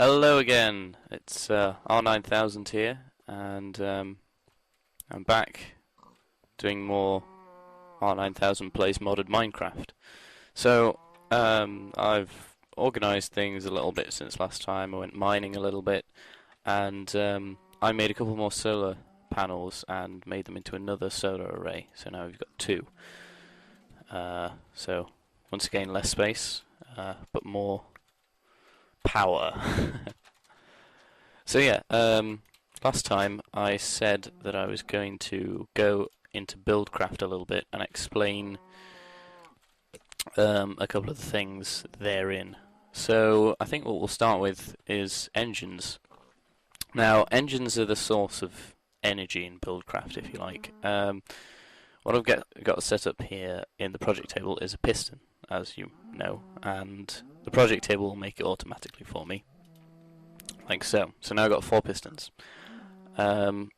Hello again, it's R9000 here, and I'm back doing more R9000 Plays Modded Minecraft. So, I've organised things a little bit since last time. I went mining a little bit, and I made a couple more solar panels and made them into another solar array, so now we've got two. So, once again, less space, but more power. So yeah, last time I said that I was going to go into Buildcraft a little bit and explain a couple of the things therein. So I think what we'll start with is engines. Now, engines are the source of energy in Buildcraft, if you like. What I've got set up here in the project table is a piston, as you know, and the project table will make it automatically for me, like so. So now I've got 4 pistons. We're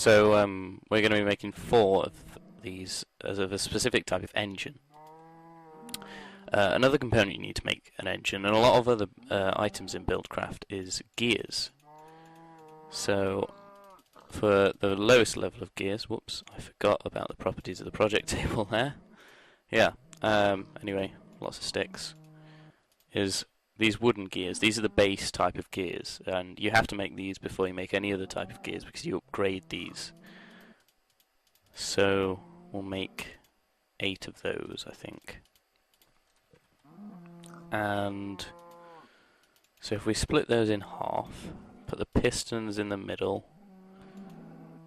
going to be making 4 of these as of a specific type of engine. Another component you need to make an engine, and a lot of other items in Buildcraft, is gears. So for the lowest level of gears, whoops, I forgot about the properties of the project table there. Yeah, anyway, lots of sticks. Is these wooden gears. These are the base type of gears, and you have to make these before you make any other type of gears because you upgrade these. So we'll make 8 of those, I think. And so if we split those in half, put the pistons in the middle,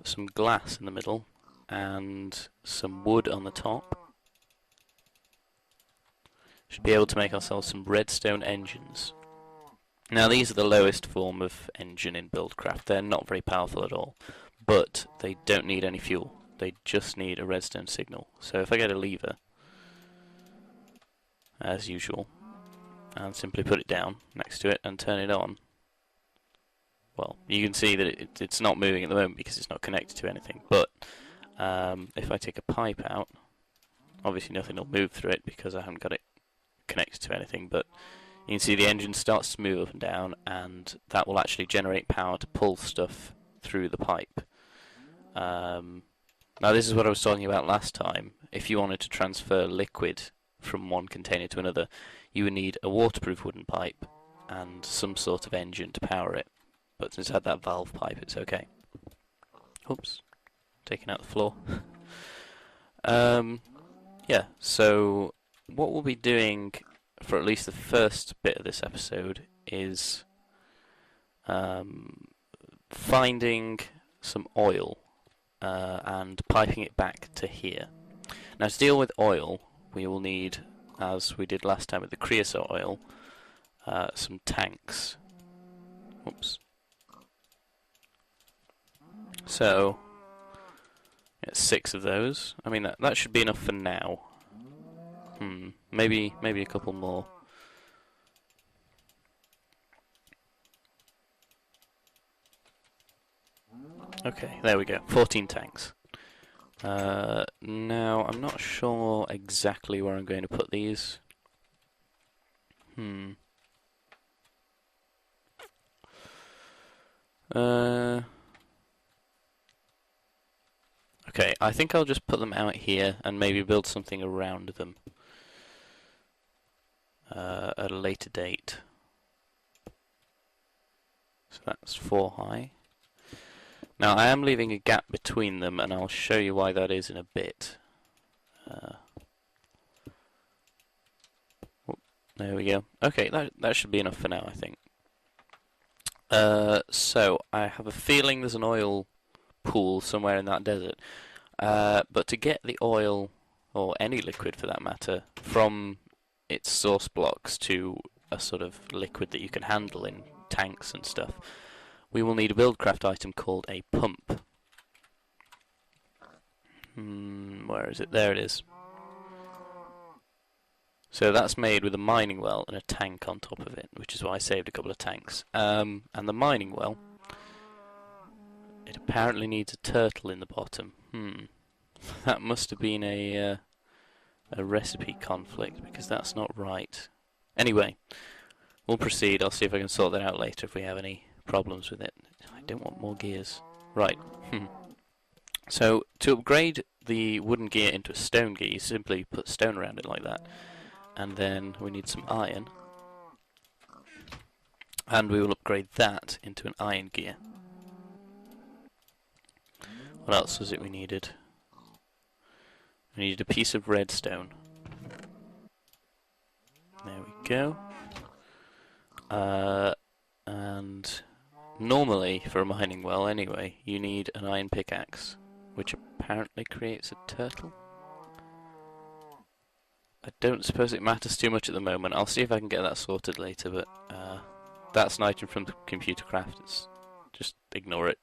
some glass in the middle, and some wood on the top, should be able to make ourselves some redstone engines. Now these are the lowest form of engine in Buildcraft. They're not very powerful at all, but they don't need any fuel. They just need a redstone signal. So if I get a lever, as usual, and simply put it down next to it and turn it on, well, you can see that it's not moving at the moment because it's not connected to anything. But if I take a pipe out, obviously nothing will move through it because I haven't got it connected to anything, but you can see the engine starts to move up and down, and that will actually generate power to pull stuff through the pipe. Now this is what I was talking about last time. If you wanted to transfer liquid from one container to another, you would need a waterproof wooden pipe and some sort of engine to power it. But since I had that valve pipe, it's okay. Oops, taking out the floor. Yeah, so what we'll be doing for at least the first bit of this episode is finding some oil and piping it back to here. Now to deal with oil, we will need, as we did last time with the creosote oil, some tanks. Oops. So, get 6 of those. I mean, that should be enough for now. Maybe a couple more. Okay, there we go. 14 tanks. Now, I'm not sure exactly where I'm going to put these. Okay, I think I'll just put them out here and maybe build something around them at a later date. So that's 4 high. Now I am leaving a gap between them, and I'll show you why that is in a bit. There we go. Okay, that should be enough for now, I think. So I have a feeling there's an oil pool somewhere in that desert. But to get the oil, or any liquid for that matter, from its source blocks to a sort of liquid that you can handle in tanks and stuff, we will need a Buildcraft item called a pump. Where is it? There it is. So that's made with a mining well and a tank on top of it, which is why I saved a couple of tanks. And the mining well, it apparently needs a turtle in the bottom. That must have been a recipe conflict, because that's not right. Anyway, we'll proceed. I'll see if I can sort that out later if we have any problems with it. I don't want more gears. Right. So, to upgrade the wooden gear into a stone gear, you simply put stone around it like that. And then we need some iron. And we will upgrade that into an iron gear. What else was it we needed? We needed a piece of redstone. There we go. And normally, for a mining well anyway, you need an iron pickaxe, which apparently creates a turtle. I don't suppose it matters too much at the moment. I'll see if I can get that sorted later, but that's an item from Buildcraft. It's just ignore it.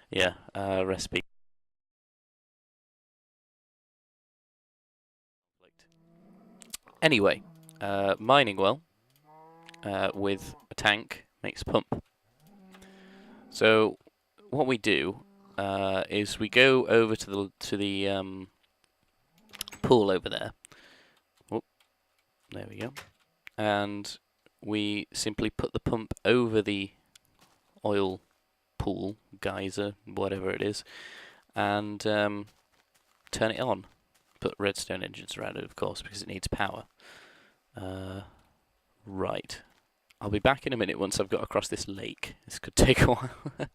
Yeah, recipe. Anyway, mining well with a tank makes a pump. So what we do is we go over to the pool over there. Whoop, there we go. And we simply put the pump over the oil pool, geyser, whatever it is, and turn it on. Put redstone engines around it, of course, because it needs power. Right. I'll be back in a minute once I've got across this lake. This could take a while.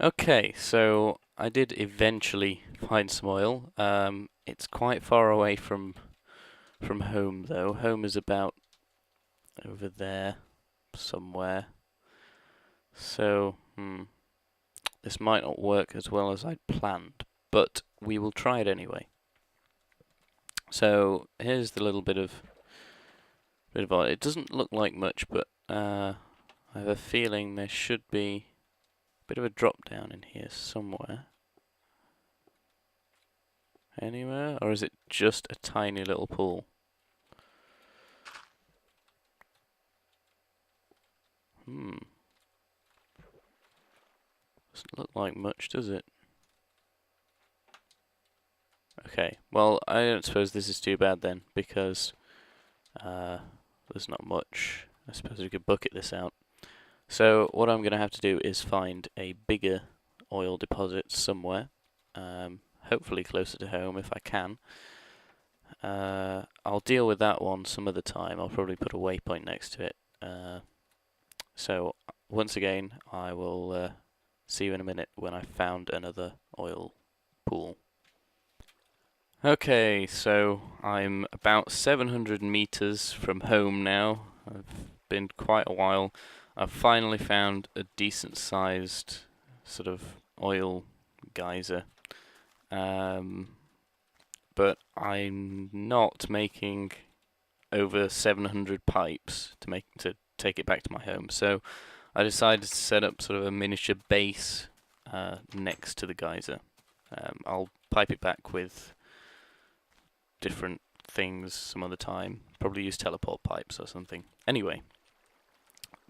Okay, so I did eventually find some oil. It's quite far away from home, though. Home is about over there somewhere. So, this might not work as well as I'd planned, but we will try it anyway. So here's the little bit of oil. It doesn't look like much, but I have a feeling there should be a bit of a drop down in here somewhere. Anywhere? Or is it just a tiny little pool? Doesn't look like much, does it? Okay, well, I don't suppose this is too bad then, because there's not much. I suppose we could bucket this out. So what I'm going to have to do is find a bigger oil deposit somewhere, hopefully closer to home if I can. I'll deal with that one some other time. I'll probably put a waypoint next to it. So once again, I will see you in a minute when I've found another oil pool. Okay, so I'm about 700 meters from home now. I've been quite a while. I've finally found a decent sized sort of oil geyser. But I'm not making over 700 pipes to take it back to my home. So I decided to set up sort of a miniature base next to the geyser. I'll pipe it back with different things some other time. Probably use teleport pipes or something. Anyway,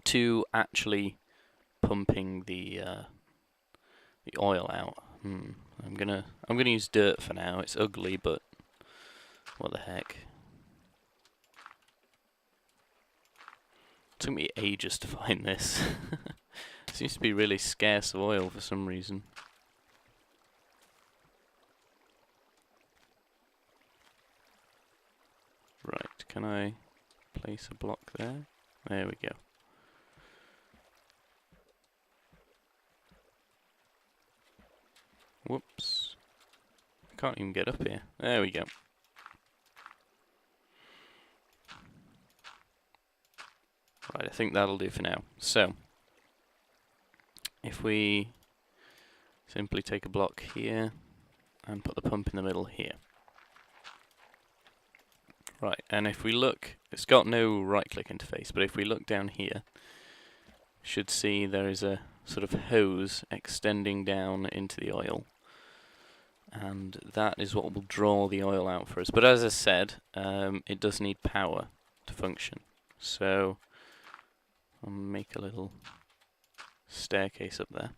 to actually pumping the oil out. I'm gonna use dirt for now. It's ugly, but what the heck. It took me ages to find this. It seems to be really scarce of oil for some reason. Right, can I place a block there? There we go. Whoops. I can't even get up here. There we go. Right, I think that'll do for now. So, if we simply take a block here and put the pump in the middle here. Right, and if we look, it's got no right-click interface, but if we look down here, you should see there is a sort of hose extending down into the oil. And that is what will draw the oil out for us. But as I said, it does need power to function. So I'll make a little staircase up there.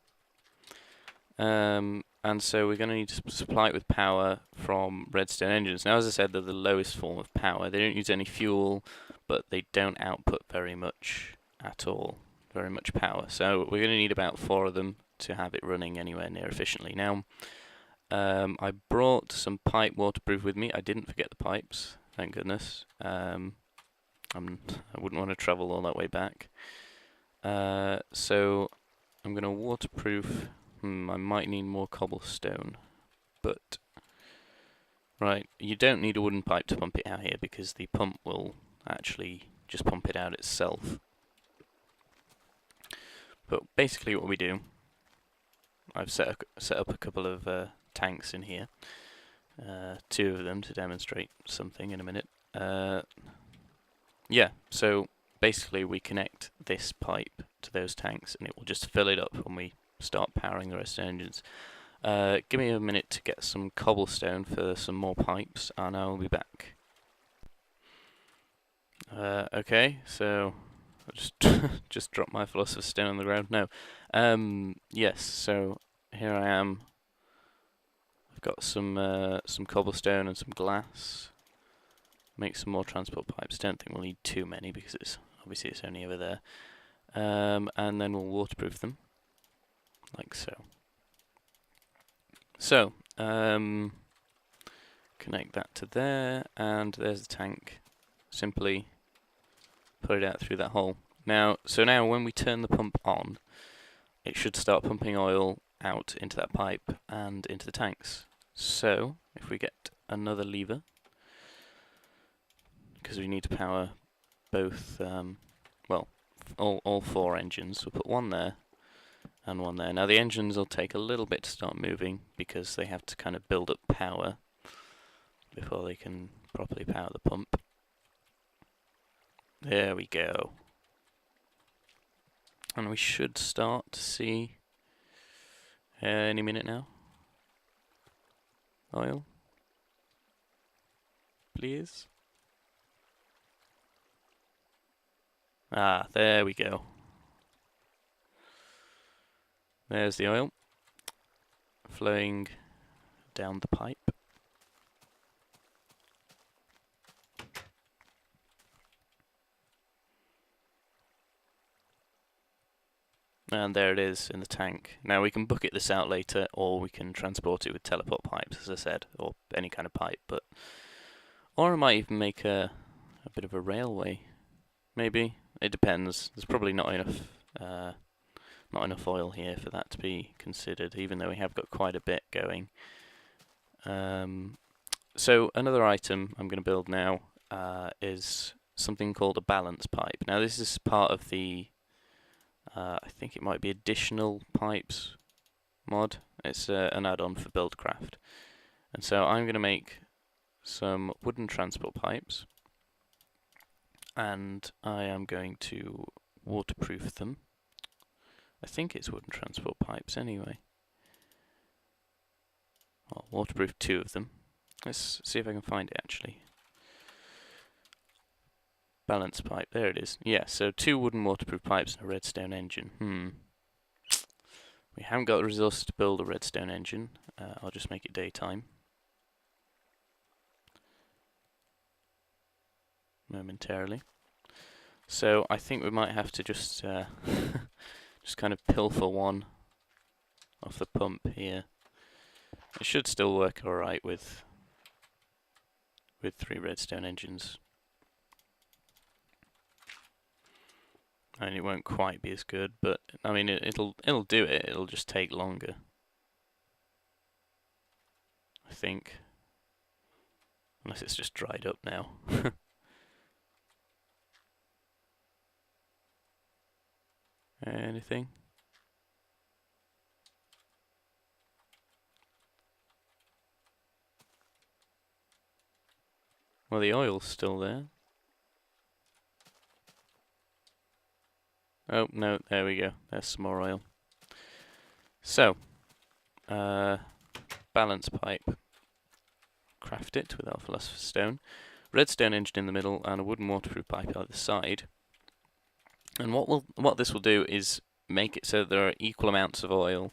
And so we're going to need to supply it with power from redstone engines. Now, as I said, they're the lowest form of power. They don't use any fuel, but they don't output very much at all, very much power. So we're going to need about 4 of them to have it running anywhere near efficiently. Now, I brought some pipe waterproof with me. I didn't forget the pipes, thank goodness. I wouldn't want to travel all that way back. So I'm going to waterproof. I might need more cobblestone, but right, you don't need a wooden pipe to pump it out here because the pump will actually just pump it out itself. But basically what we do, I've set up a couple of tanks in here, 2 of them to demonstrate something in a minute. Yeah, so basically we connect this pipe to those tanks and it will just fill it up when we start powering the rest of the engines. Give me a minute to get some cobblestone for some more pipes and I'll be back. Okay, so I'll just drop my philosopher's stone on the ground. No. Yes, so here I am. I've got some cobblestone and some glass. Make some more transport pipes. Don't think we'll need too many because it's only over there. And then we'll waterproof them, like so. So, connect that to there, and there's the tank. Simply put it out through that hole. Now when we turn the pump on, it should start pumping oil out into that pipe and into the tanks. So, if we get another lever, because we need to power both, well, all 4 engines. We'll put one there and one there. Now the engines will take a little bit to start moving because they have to kind of build up power before they can properly power the pump. There we go. And we should start to see any minute now. Oil, please. Ah, there we go. There's the oil flowing down the pipe. And there it is in the tank. Now we can bucket this out later, or we can transport it with teleport pipes, as I said, or any kind of pipe. Or I might even make a bit of a railway. Maybe. It depends. There's probably not enough oil here for that to be considered, even though we have got quite a bit going. So another item I'm going to build now is something called a balance pipe. Now this is part of the I think it might be additional pipes mod. It's an add-on for Buildcraft. And so I'm going to make some wooden transport pipes, and I am going to waterproof them. I think it's wooden transport pipes anyway. I'll waterproof 2 of them. Let's see if I can find it actually. Balance pipe, there it is. Yeah, so 2 wooden waterproof pipes and a redstone engine. We haven't got the resources to build a redstone engine. I'll just make it daytime. Momentarily. So I think we might have to just just kind of pilfer one off the pump here. It should still work alright with 3 redstone engines. And it won't quite be as good, but I mean it'll do it. It'll just take longer, I think, unless it's just dried up now. Anything? Well, the oil's still there. Oh, no, there we go. There's some more oil. So, balance pipe. Craft it with our philosopher's stone. Redstone engine in the middle and a wooden waterproof pipe either side. And what this will do is make it so that there are equal amounts of oil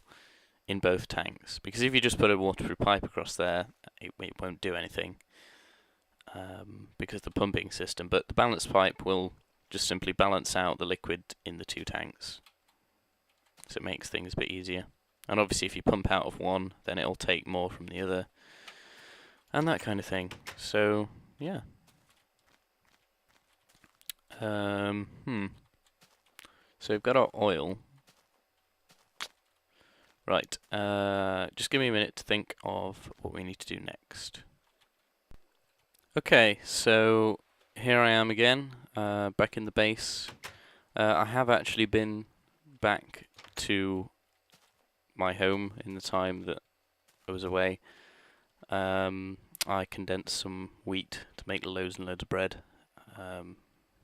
in both tanks. Because if you just put a waterproof pipe across there, it won't do anything. because of the pumping system, but the balance pipe will just simply balance out the liquid in the two tanks. So it makes things a bit easier. And obviously if you pump out of one, then it'll take more from the other, and that kind of thing. So, yeah. So we've got our oil. Right, just give me a minute to think of what we need to do next. Okay, so here I am again, back in the base. I have actually been back to my home in the time that I was away. I condensed some wheat to make loads and loads of bread,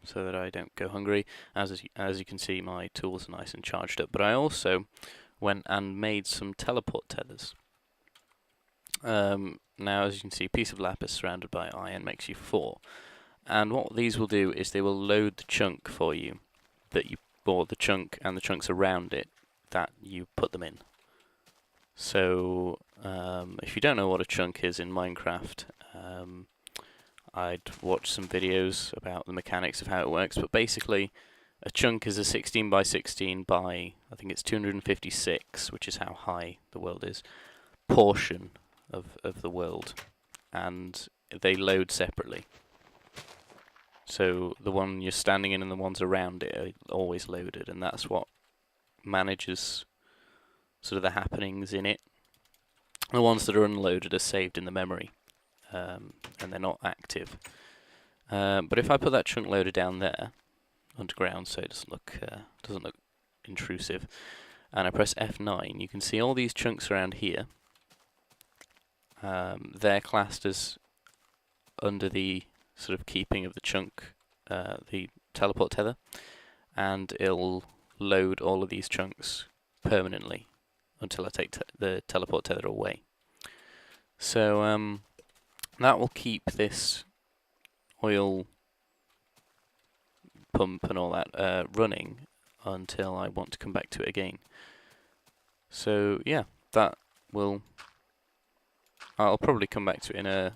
so that I don't go hungry. As you can see, my tools are nice and charged up. But I also went and made some teleport tethers. Now, as you can see, a piece of lapis surrounded by iron makes you 4. And what these will do is they will load the chunk for you, or the chunk and the chunks around it that you put them in. So, if you don't know what a chunk is in Minecraft, I'd watch some videos about the mechanics of how it works, but basically a chunk is a 16 by 16 by, I think it's 256, which is how high the world is, portion of the world, and they load separately. So the one you're standing in and the ones around it are always loaded, and that's what manages sort of the happenings in it. The ones that are unloaded are saved in the memory, and they're not active. But if I put that chunk loader down there, underground, so it doesn't look intrusive, and I press F9, you can see all these chunks around here. They're classed as under the sort of keeping of the chunk, the teleport tether, and it'll load all of these chunks permanently until I take the teleport tether away. So that will keep this oil pump and all that running until I want to come back to it again. So yeah, that will. I'll probably come back to it in an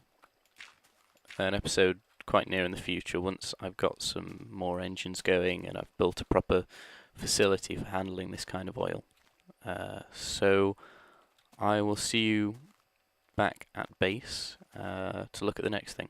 episode quite near in the future once I've got some more engines going and I've built a proper facility for handling this kind of oil. So I will see you back at base to look at the next thing.